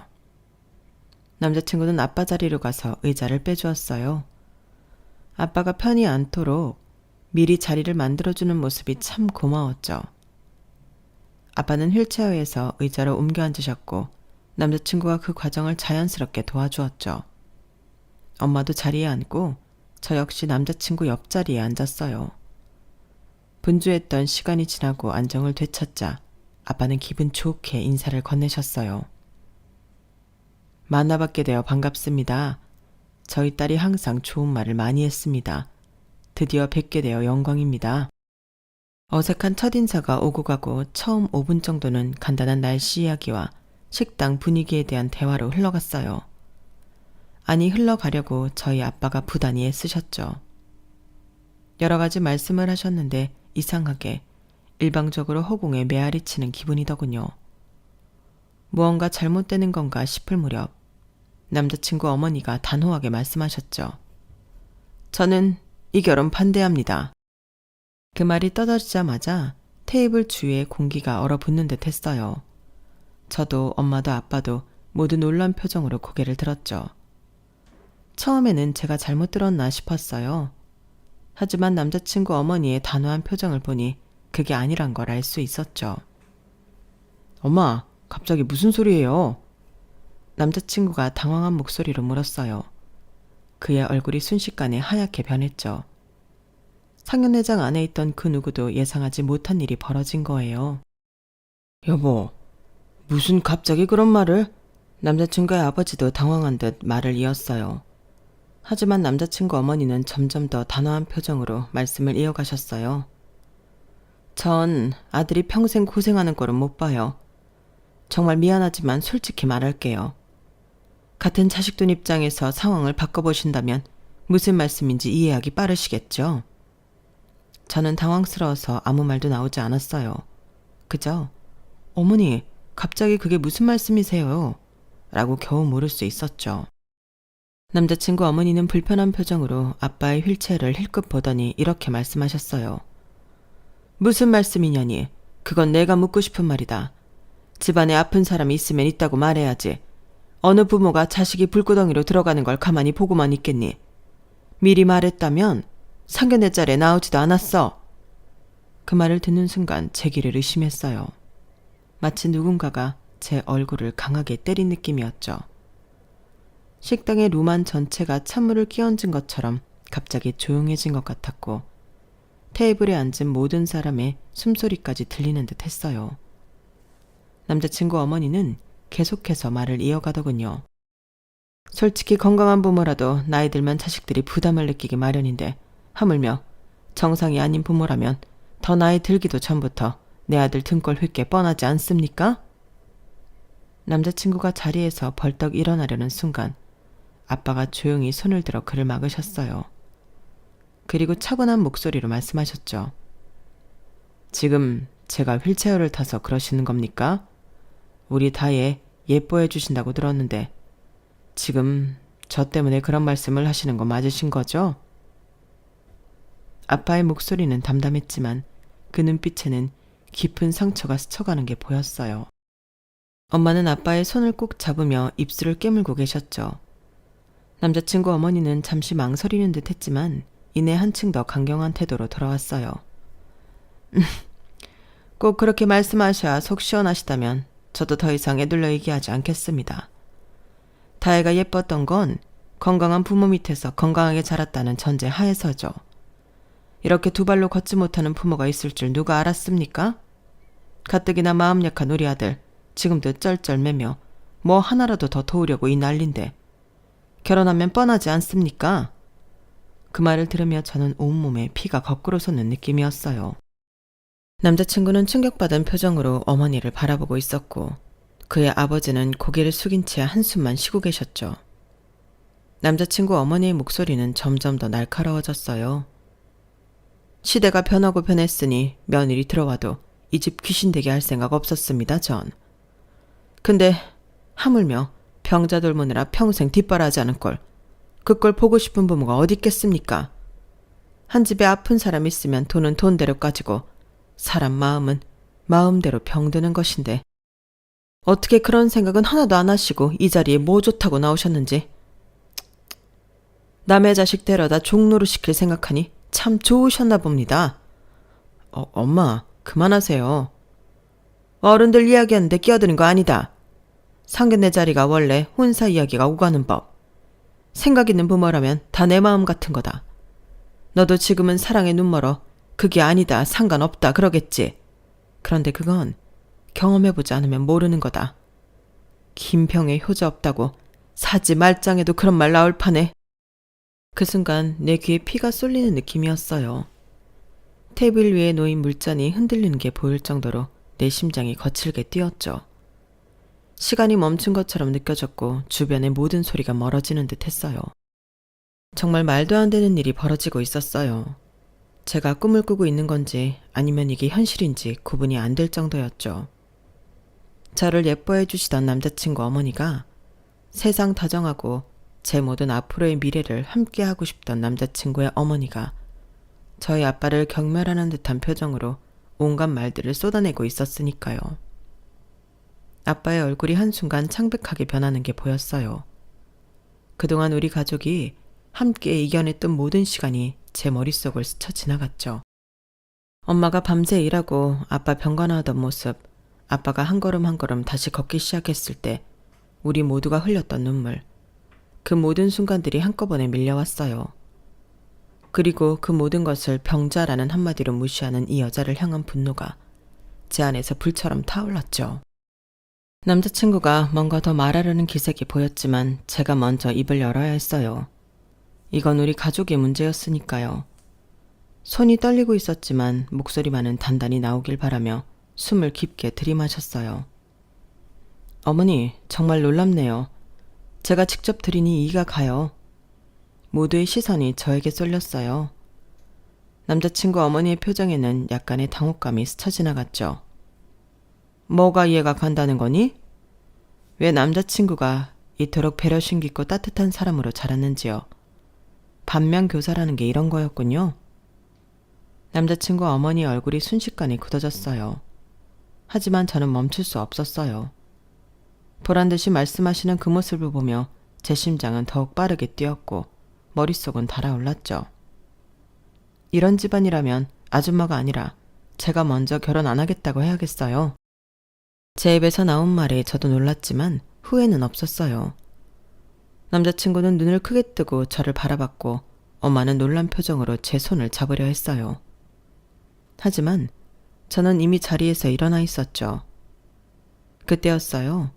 남자친구는 아빠 자리로 가서 의자를 빼주었어요. 아빠가 편히 앉도록 미리 자리를 만들어주는 모습이 참 고마웠죠. 아빠는 휠체어에서 의자로 옮겨 앉으셨고 남자친구가 그 과정을 자연스럽게 도와주었죠. 엄마도 자리에 앉고 저 역시 남자친구 옆자리에 앉았어요. 분주했던 시간이 지나고 안정을 되찾자 아빠는 기분 좋게 인사를 건네셨어요. 만나뵙게 되어 반갑습니다. 저희 딸이 항상 좋은 말을 많이 했습니다. 드디어 뵙게 되어 영광입니다. 어색한 첫인사가 오고 가고 처음 5분 정도는 간단한 날씨 이야기와 식당 분위기에 대한 대화로 흘러갔어요. 아니 흘러가려고 저희 아빠가 부단히 애쓰셨죠. 여러 가지 말씀을 하셨는데 이상하게 일방적으로 허공에 메아리 치는 기분이더군요. 무언가 잘못되는 건가 싶을 무렵 남자친구 어머니가 단호하게 말씀하셨죠. 저는 이 결혼 반대합니다. 그 말이 떠들자마자 테이블 주위에 공기가 얼어붙는 듯 했어요. 저도 엄마도 아빠도 모두 놀란 표정으로 고개를 들었죠. 처음에는 제가 잘못 들었나 싶었어요. 하지만 남자친구 어머니의 단호한 표정을 보니 그게 아니란 걸 알 수 있었죠. 엄마, 갑자기 무슨 소리예요? 남자친구가 당황한 목소리로 물었어요. 그의 얼굴이 순식간에 하얗게 변했죠. 상견례장 안에 있던 그 누구도 예상하지 못한 일이 벌어진 거예요. 여보, 무슨 갑자기 그런 말을? 남자친구의 아버지도 당황한 듯 말을 이었어요. 하지만 남자친구 어머니는 점점 더 단호한 표정으로 말씀을 이어가셨어요. 전 아들이 평생 고생하는 꼴은 못 봐요. 정말 미안하지만 솔직히 말할게요. 같은 자식둔 입장에서 상황을 바꿔보신다면 무슨 말씀인지 이해하기 빠르시겠죠? 저는 당황스러워서 아무 말도 나오지 않았어요. 그저 어머니, 갑자기 그게 무슨 말씀이세요? 라고 겨우 물을 수 있었죠. 남자친구 어머니는 불편한 표정으로 아빠의 휠체어를 힐끗 보더니 이렇게 말씀하셨어요. 무슨 말씀이냐니? 그건 내가 묻고 싶은 말이다. 집안에 아픈 사람이 있으면 있다고 말해야지. 어느 부모가 자식이 불구덩이로 들어가는 걸 가만히 보고만 있겠니? 미리 말했다면 상견례 자리에 나오지도 않았어. 그 말을 듣는 순간 제 귀를 의심했어요. 마치 누군가가 제 얼굴을 강하게 때린 느낌이었죠. 식당의 루만 전체가 찬물을 끼얹은 것처럼 갑자기 조용해진 것 같았고 테이블에 앉은 모든 사람의 숨소리까지 들리는 듯 했어요. 남자친구 어머니는 계속해서 말을 이어가더군요. 솔직히 건강한 부모라도 나이 들면 자식들이 부담을 느끼기 마련인데 하물며 정상이 아닌 부모라면 더 나이 들기도 전부터 내 아들 등골 휙게 뻔하지 않습니까? 남자친구가 자리에서 벌떡 일어나려는 순간 아빠가 조용히 손을 들어 그를 막으셨어요. 그리고 차분한 목소리로 말씀하셨죠. 지금 제가 휠체어를 타서 그러시는 겁니까? 우리 다혜 예뻐해 주신다고 들었는데 지금 저 때문에 그런 말씀을 하시는 거 맞으신 거죠? 아빠의 목소리는 담담했지만 그 눈빛에는 깊은 상처가 스쳐가는 게 보였어요. 엄마는 아빠의 손을 꼭 잡으며 입술을 깨물고 계셨죠. 남자친구 어머니는 잠시 망설이는 듯 했지만 이내 한층 더 강경한 태도로 돌아왔어요. 꼭 그렇게 말씀하셔야 속 시원하시다면 저도 더 이상 애둘러 얘기하지 않겠습니다. 다혜가 예뻤던 건 건강한 부모 밑에서 건강하게 자랐다는 전제 하에서죠. 이렇게 두 발로 걷지 못하는 부모가 있을 줄 누가 알았습니까? 가뜩이나 마음 약한 우리 아들 지금도 쩔쩔매며 뭐 하나라도 더 도우려고 이 난린데 결혼하면 뻔하지 않습니까? 그 말을 들으며 저는 온몸에 피가 거꾸로 솟는 느낌이었어요. 남자친구는 충격받은 표정으로 어머니를 바라보고 있었고 그의 아버지는 고개를 숙인 채 한숨만 쉬고 계셨죠. 남자친구 어머니의 목소리는 점점 더 날카로워졌어요. 시대가 변하고 변했으니 며느리 들어와도 이 집 귀신되게 할 생각 없었습니다, 전. 근데 하물며 병자 돌보느라 평생 뒷바라지 않은 꼴, 그걸 보고 싶은 부모가 어디 있겠습니까? 한 집에 아픈 사람 있으면 돈은 돈대로 까지고 사람 마음은 마음대로 병드는 것인데 어떻게 그런 생각은 하나도 안 하시고 이 자리에 뭐 좋다고 나오셨는지. 남의 자식 데려다 종로로 시킬 생각하니 참 좋으셨나 봅니다. 엄마, 그만하세요. 어른들 이야기하는데 끼어드는 거 아니다. 상견례 자리가 원래 혼사 이야기가 오가는 법. 생각 있는 부모라면 다 내 마음 같은 거다. 너도 지금은 사랑에 눈멀어 그게 아니다, 상관없다 그러겠지. 그런데 그건 경험해보지 않으면 모르는 거다. 김평에 효자 없다고 사지 말짱에도 그런 말 나올 판에. 그 순간 내 귀에 피가 쏠리는 느낌이었어요. 테이블 위에 놓인 물잔이 흔들리는 게 보일 정도로 내 심장이 거칠게 뛰었죠. 시간이 멈춘 것처럼 느껴졌고 주변의 모든 소리가 멀어지는 듯 했어요. 정말 말도 안 되는 일이 벌어지고 있었어요. 제가 꿈을 꾸고 있는 건지 아니면 이게 현실인지 구분이 안 될 정도였죠. 저를 예뻐해 주시던 남자친구 어머니가 세상 다정하고 제 모든 앞으로의 미래를 함께하고 싶던 남자친구의 어머니가 저희 아빠를 경멸하는 듯한 표정으로 온갖 말들을 쏟아내고 있었으니까요. 아빠의 얼굴이 한순간 창백하게 변하는 게 보였어요. 그동안 우리 가족이 함께 이겨냈던 모든 시간이 제 머릿속을 스쳐 지나갔죠. 엄마가 밤새 일하고 아빠 병간호하던 모습, 아빠가 한 걸음 한 걸음 다시 걷기 시작했을 때 우리 모두가 흘렸던 눈물, 그 모든 순간들이 한꺼번에 밀려왔어요. 그리고 그 모든 것을 병자라는 한마디로 무시하는 이 여자를 향한 분노가 제 안에서 불처럼 타올랐죠. 남자친구가 뭔가 더 말하려는 기색이 보였지만 제가 먼저 입을 열어야 했어요. 이건 우리 가족의 문제였으니까요. 손이 떨리고 있었지만 목소리만은 단단히 나오길 바라며 숨을 깊게 들이마셨어요. 어머니, 정말 놀랍네요. 제가 직접 드리니 이해가 가요. 모두의 시선이 저에게 쏠렸어요. 남자친구 어머니의 표정에는 약간의 당혹감이 스쳐 지나갔죠. 뭐가 이해가 간다는 거니? 왜 남자친구가 이토록 배려심 깊고 따뜻한 사람으로 자랐는지요. 반면교사라는 게 이런 거였군요. 남자친구 어머니 얼굴이 순식간에 굳어졌어요. 하지만 저는 멈출 수 없었어요. 보란듯이 말씀하시는 그 모습을 보며 제 심장은 더욱 빠르게 뛰었고 머릿속은 달아올랐죠. 이런 집안이라면 아줌마가 아니라 제가 먼저 결혼 안 하겠다고 해야겠어요. 제 입에서 나온 말에 저도 놀랐지만 후회는 없었어요. 남자친구는 눈을 크게 뜨고 저를 바라봤고 엄마는 놀란 표정으로 제 손을 잡으려 했어요. 하지만 저는 이미 자리에서 일어나 있었죠. 그때였어요.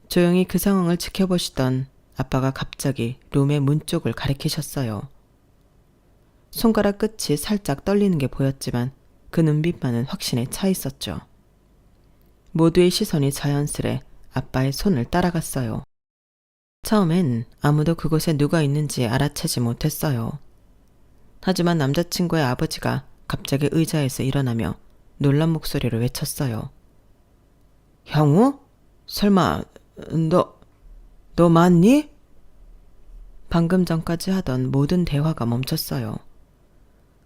조용히 그 상황을 지켜보시던 아빠가 갑자기 룸의 문 쪽을 가리키셨어요. 손가락 끝이 살짝 떨리는 게 보였지만 그 눈빛만은 확신에 차 있었죠. 모두의 시선이 자연스레 아빠의 손을 따라갔어요. 처음엔 아무도 그곳에 누가 있는지 알아채지 못했어요. 하지만 남자친구의 아버지가 갑자기 의자에서 일어나며 놀란 목소리로 외쳤어요. 형우? 설마 너 맞니? 방금 전까지 하던 모든 대화가 멈췄어요.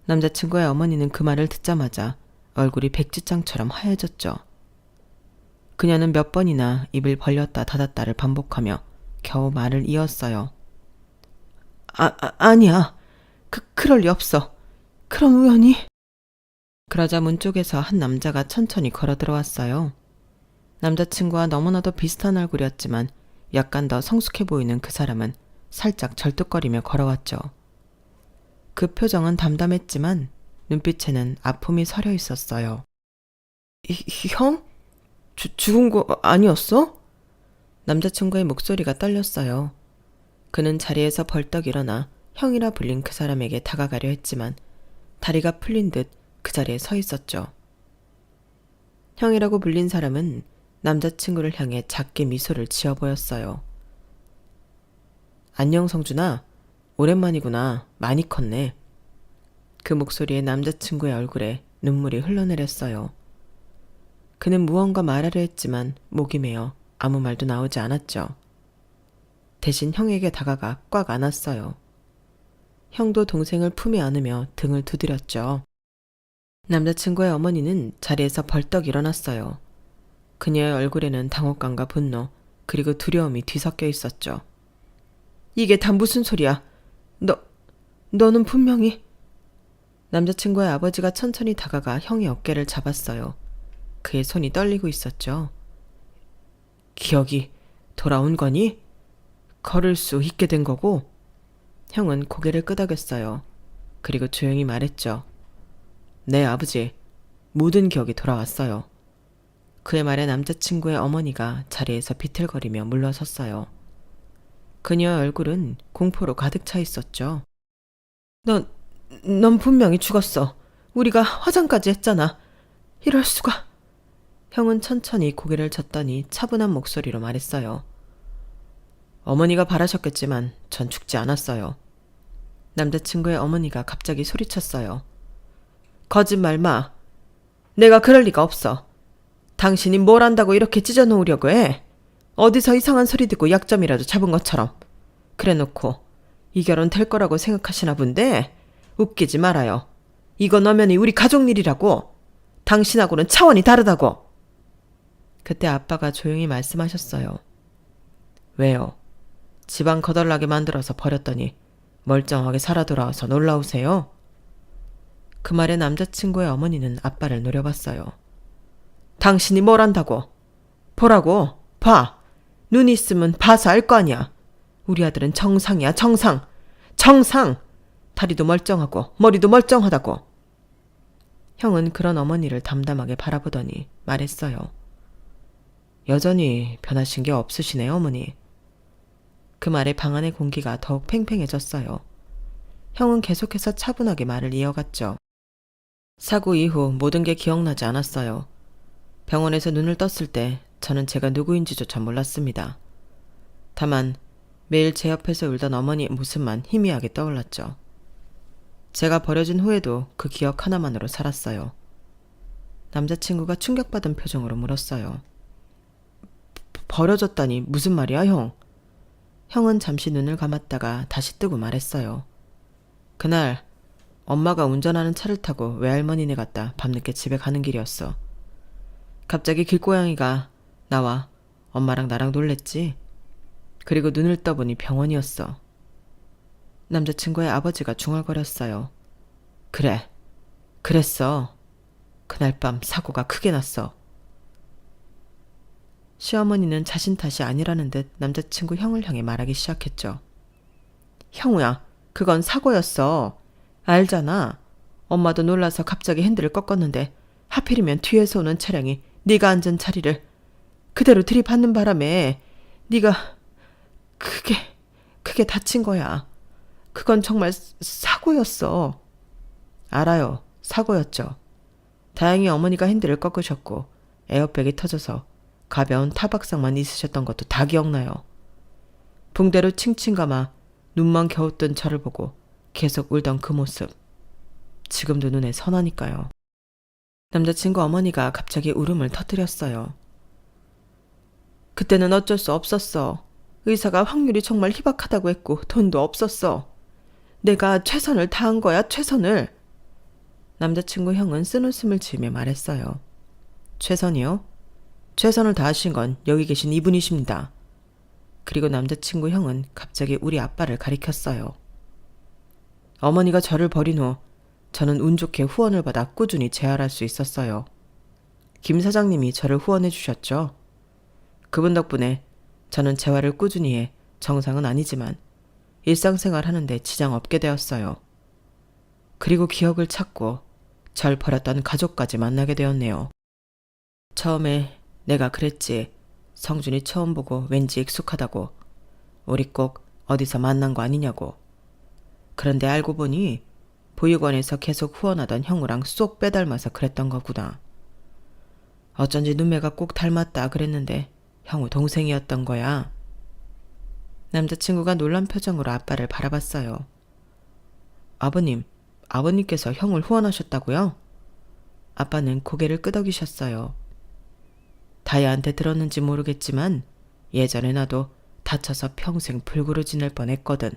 남자친구의 어머니는 그 말을 듣자마자 얼굴이 백지장처럼 하얘졌죠. 그녀는 몇 번이나 입을 벌렸다 닫았다를 반복하며 겨우 말을 이었어요. 아니야. 그럴 리 없어. 그런 우연이. 그러자 문 쪽에서 한 남자가 천천히 걸어 들어왔어요. 남자친구와 너무나도 비슷한 얼굴이었지만 약간 더 성숙해 보이는 그 사람은 살짝 절뚝거리며 걸어왔죠. 그 표정은 담담했지만 눈빛에는 아픔이 서려 있었어요. 형? 죽은 거 아니었어? 남자친구의 목소리가 떨렸어요. 그는 자리에서 벌떡 일어나 형이라 불린 그 사람에게 다가가려 했지만 다리가 풀린 듯 그 자리에 서 있었죠. 형이라고 불린 사람은 남자친구를 향해 작게 미소를 지어 보였어요. 안녕 성준아. 오랜만이구나. 많이 컸네. 그 목소리에 남자친구의 얼굴에 눈물이 흘러내렸어요. 그는 무언가 말하려 했지만 목이 메어 아무 말도 나오지 않았죠. 대신 형에게 다가가 꽉 안았어요. 형도 동생을 품에 안으며 등을 두드렸죠. 남자친구의 어머니는 자리에서 벌떡 일어났어요. 그녀의 얼굴에는 당혹감과 분노, 그리고 두려움이 뒤섞여 있었죠. 이게 다 무슨 소리야? 너는 분명히... 남자친구의 아버지가 천천히 다가가 형의 어깨를 잡았어요. 그의 손이 떨리고 있었죠. 기억이 돌아온 거니? 걸을 수 있게 된 거고? 형은 고개를 끄덕였어요. 그리고 조용히 말했죠. 네, 아버지. 모든 기억이 돌아왔어요. 그의 말에 남자친구의 어머니가 자리에서 비틀거리며 물러섰어요. 그녀의 얼굴은 공포로 가득 차 있었죠. 넌 분명히 죽었어. 우리가 화장까지 했잖아. 이럴 수가. 형은 천천히 고개를 젓더니 차분한 목소리로 말했어요. 어머니가 바라셨겠지만 전 죽지 않았어요. 남자친구의 어머니가 갑자기 소리쳤어요. 거짓말 마. 내가 그럴 리가 없어. 당신이 뭘 안다고 이렇게 찢어놓으려고 해? 어디서 이상한 소리 듣고 약점이라도 잡은 것처럼. 그래놓고 이 결혼 될 거라고 생각하시나 본데 웃기지 말아요. 이건 엄연히 우리 가족 일이라고. 당신하고는 차원이 다르다고. 그때 아빠가 조용히 말씀하셨어요. 왜요? 집안 거덜나게 만들어서 버렸더니 멀쩡하게 살아 돌아와서 놀라우세요? 그 말에 남자친구의 어머니는 아빠를 노려봤어요. 당신이 뭘 안다고? 보라고. 봐. 눈 있으면 봐서 알 거 아니야. 우리 아들은 정상이야, 정상. 정상! 다리도 멀쩡하고 머리도 멀쩡하다고. 형은 그런 어머니를 담담하게 바라보더니 말했어요. 여전히 변하신 게 없으시네요, 어머니. 그 말에 방 안의 공기가 더욱 팽팽해졌어요. 형은 계속해서 차분하게 말을 이어갔죠. 사고 이후 모든 게 기억나지 않았어요. 병원에서 눈을 떴을 때 저는 제가 누구인지조차 몰랐습니다. 다만 매일 제 옆에서 울던 어머니의 모습만 희미하게 떠올랐죠. 제가 버려진 후에도 그 기억 하나만으로 살았어요. 남자친구가 충격받은 표정으로 물었어요. 버려졌다니 무슨 말이야, 형? 형은 잠시 눈을 감았다가 다시 뜨고 말했어요. 그날 엄마가 운전하는 차를 타고 외할머니네 갔다 밤늦게 집에 가는 길이었어. 갑자기 길고양이가 나와 엄마랑 나랑 놀랬지. 그리고 눈을 떠보니 병원이었어. 남자친구의 아버지가 중얼거렸어요. 그래, 그랬어. 그날 밤 사고가 크게 났어. 시어머니는 자신 탓이 아니라는 듯 남자친구 형을 향해 말하기 시작했죠. 형우야, 그건 사고였어. 알잖아. 엄마도 놀라서 갑자기 핸들을 꺾었는데 하필이면 뒤에서 오는 차량이 네가 앉은 자리를 그대로 들이받는 바람에 네가 크게 다친 거야. 그건 정말 사고였어. 알아요. 사고였죠. 다행히 어머니가 핸들을 꺾으셨고 에어백이 터져서 가벼운 타박상만 있으셨던 것도 다 기억나요. 붕대로 칭칭 감아 눈만 겨우 뜬 저를 보고 계속 울던 그 모습. 지금도 눈에 선하니까요. 남자친구 어머니가 갑자기 울음을 터뜨렸어요. 그때는 어쩔 수 없었어. 의사가 확률이 정말 희박하다고 했고 돈도 없었어. 내가 최선을 다한 거야, 최선을. 남자친구 형은 쓴웃음을 지으며 말했어요. 최선이요? 최선을 다하신 건 여기 계신 이분이십니다. 그리고 남자친구 형은 갑자기 우리 아빠를 가리켰어요. 어머니가 저를 버린 후 저는 운 좋게 후원을 받아 꾸준히 재활할 수 있었어요. 김 사장님이 저를 후원해 주셨죠. 그분 덕분에 저는 재활을 꾸준히 해 정상은 아니지만 일상생활 하는데 지장 없게 되었어요. 그리고 기억을 찾고 절 버렸던 가족까지 만나게 되었네요. 처음에 내가 그랬지. 성준이 처음 보고 왠지 익숙하다고. 우리 꼭 어디서 만난 거 아니냐고. 그런데 알고 보니 보육원에서 계속 후원하던 형우랑 쏙 빼닮아서 그랬던 거구나. 어쩐지 눈매가 꼭 닮았다 그랬는데 형우 동생이었던 거야. 남자친구가 놀란 표정으로 아빠를 바라봤어요. 아버님께서 형을 후원하셨다고요? 아빠는 고개를 끄덕이셨어요. 다이아한테 들었는지 모르겠지만 예전에 나도 다쳐서 평생 불구로 지낼 뻔했거든.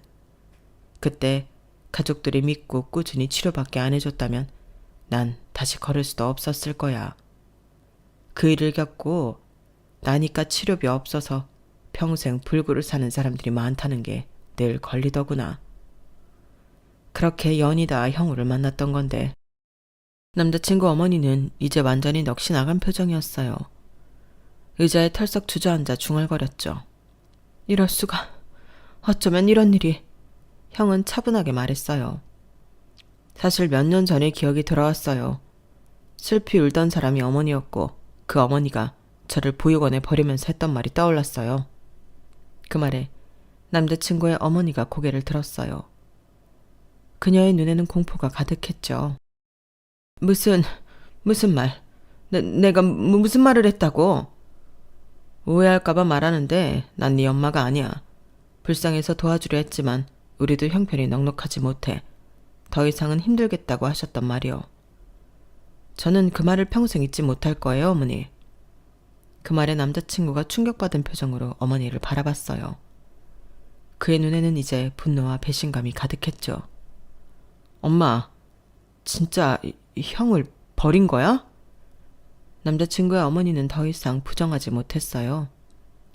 그때 가족들이 믿고 꾸준히 치료밖에 안 해줬다면 난 다시 걸을 수도 없었을 거야. 그 일을 겪고 나니까 치료비 없어서 평생 불구를 사는 사람들이 많다는 게 늘 걸리더구나. 그렇게 연이다 형우를 만났던 건데 남자친구 어머니는 이제 완전히 넋이 나간 표정이었어요. 의자에 털썩 주저앉아 중얼거렸죠. 이럴 수가. 어쩌면 이런 일이. 형은 차분하게 말했어요. 사실 몇 년 전의 기억이 돌아왔어요. 슬피 울던 사람이 어머니였고 그 어머니가 저를 보육원에 버리면서 했던 말이 떠올랐어요. 그 말에 남자친구의 어머니가 고개를 들었어요. 그녀의 눈에는 공포가 가득했죠. 무슨 말? 내가 무슨 말을 했다고? 오해할까봐 말하는데 난 네 엄마가 아니야. 불쌍해서 도와주려 했지만 우리도 형편이 넉넉하지 못해 더 이상은 힘들겠다고 하셨단 말이요. 저는 그 말을 평생 잊지 못할 거예요, 어머니. 그 말에 남자친구가 충격받은 표정으로 어머니를 바라봤어요. 그의 눈에는 이제 분노와 배신감이 가득했죠. 엄마, 진짜 형을 버린 거야? 남자친구의 어머니는 더 이상 부정하지 못했어요.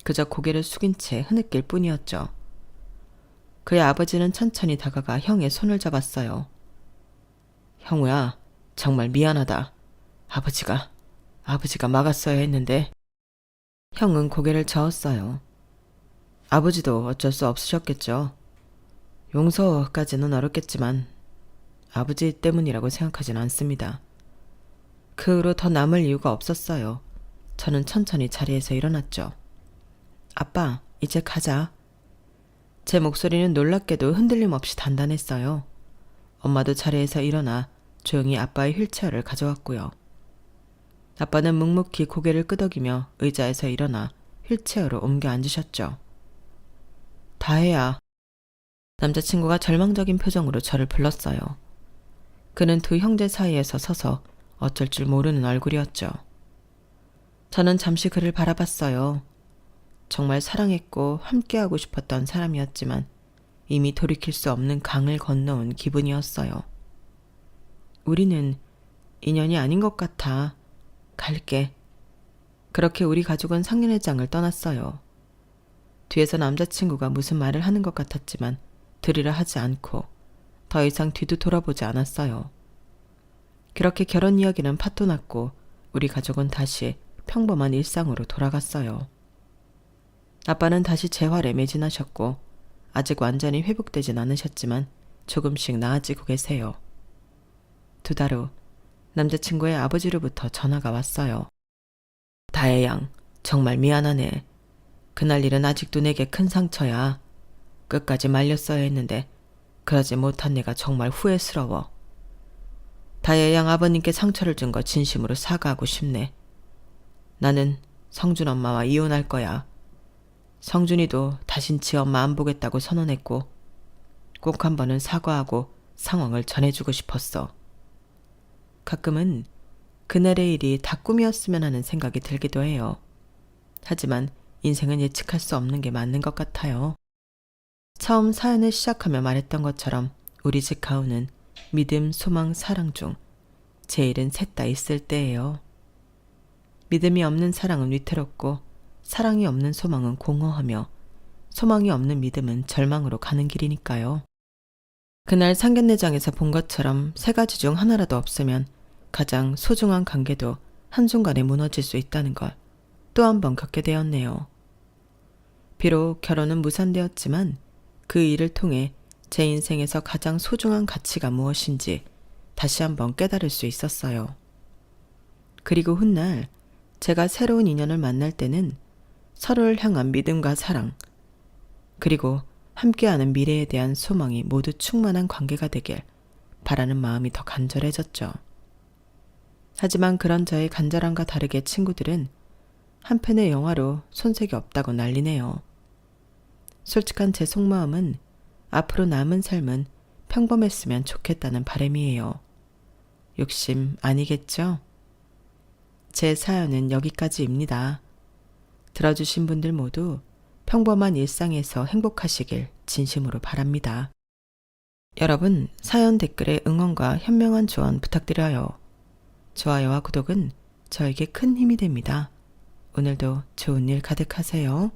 그저 고개를 숙인 채 흐느낄 뿐이었죠. 그의 아버지는 천천히 다가가 형의 손을 잡았어요. 형우야, 정말 미안하다. 아버지가 막았어야 했는데. 형은 고개를 저었어요. 아버지도 어쩔 수 없으셨겠죠. 용서까지는 어렵겠지만 아버지 때문이라고 생각하진 않습니다. 그 후로 더 남을 이유가 없었어요. 저는 천천히 자리에서 일어났죠. 아빠, 이제 가자. 제 목소리는 놀랍게도 흔들림 없이 단단했어요. 엄마도 자리에서 일어나 조용히 아빠의 휠체어를 가져왔고요. 아빠는 묵묵히 고개를 끄덕이며 의자에서 일어나 휠체어로 옮겨 앉으셨죠. 다혜야. 남자친구가 절망적인 표정으로 저를 불렀어요. 그는 두 형제 사이에서 서서 어쩔 줄 모르는 얼굴이었죠. 저는 잠시 그를 바라봤어요. 정말 사랑했고 함께하고 싶었던 사람이었지만 이미 돌이킬 수 없는 강을 건너온 기분이었어요. 우리는 인연이 아닌 것 같아. 갈게. 그렇게 우리 가족은 상견례장을 떠났어요. 뒤에서 남자친구가 무슨 말을 하는 것 같았지만 들으려 하지 않고 더 이상 뒤도 돌아보지 않았어요. 그렇게 결혼 이야기는 파토 났고 우리 가족은 다시 평범한 일상으로 돌아갔어요. 아빠는 다시 재활에 매진하셨고 아직 완전히 회복되진 않으셨지만 조금씩 나아지고 계세요. 2달 후 남자친구의 아버지로부터 전화가 왔어요. 다혜 양, 정말 미안하네. 그날 일은 아직도 내게 큰 상처야. 끝까지 말렸어야 했는데 그러지 못한 내가 정말 후회스러워. 다혜 양 아버님께 상처를 준 거 진심으로 사과하고 싶네. 나는 성준 엄마와 이혼할 거야. 성준이도 다신 지 엄마 안 보겠다고 선언했고 꼭 한 번은 사과하고 상황을 전해주고 싶었어. 가끔은 그날의 일이 다 꿈이었으면 하는 생각이 들기도 해요. 하지만 인생은 예측할 수 없는 게 맞는 것 같아요. 처음 사연을 시작하며 말했던 것처럼 우리 집 가훈은 믿음, 소망, 사랑 중 제일은 셋 다 있을 때예요. 믿음이 없는 사랑은 위태롭고 사랑이 없는 소망은 공허하며 소망이 없는 믿음은 절망으로 가는 길이니까요. 그날 상견례장에서 본 것처럼 3가지 중 하나라도 없으면 가장 소중한 관계도 한순간에 무너질 수 있다는 걸 또 한 번 겪게 되었네요. 비록 결혼은 무산되었지만 그 일을 통해 제 인생에서 가장 소중한 가치가 무엇인지 다시 한번 깨달을 수 있었어요. 그리고 훗날 제가 새로운 인연을 만날 때는 서로를 향한 믿음과 사랑, 그리고 함께하는 미래에 대한 소망이 모두 충만한 관계가 되길 바라는 마음이 더 간절해졌죠. 하지만 그런 저의 간절함과 다르게 친구들은 한편의 영화로 손색이 없다고 난리네요. 솔직한 제 속마음은 앞으로 남은 삶은 평범했으면 좋겠다는 바람이에요. 욕심 아니겠죠? 제 사연은 여기까지입니다. 들어주신 분들 모두 평범한 일상에서 행복하시길 진심으로 바랍니다. 여러분, 사연 댓글에 응원과 현명한 조언 부탁드려요. 좋아요와 구독은 저에게 큰 힘이 됩니다. 오늘도 좋은 일 가득하세요.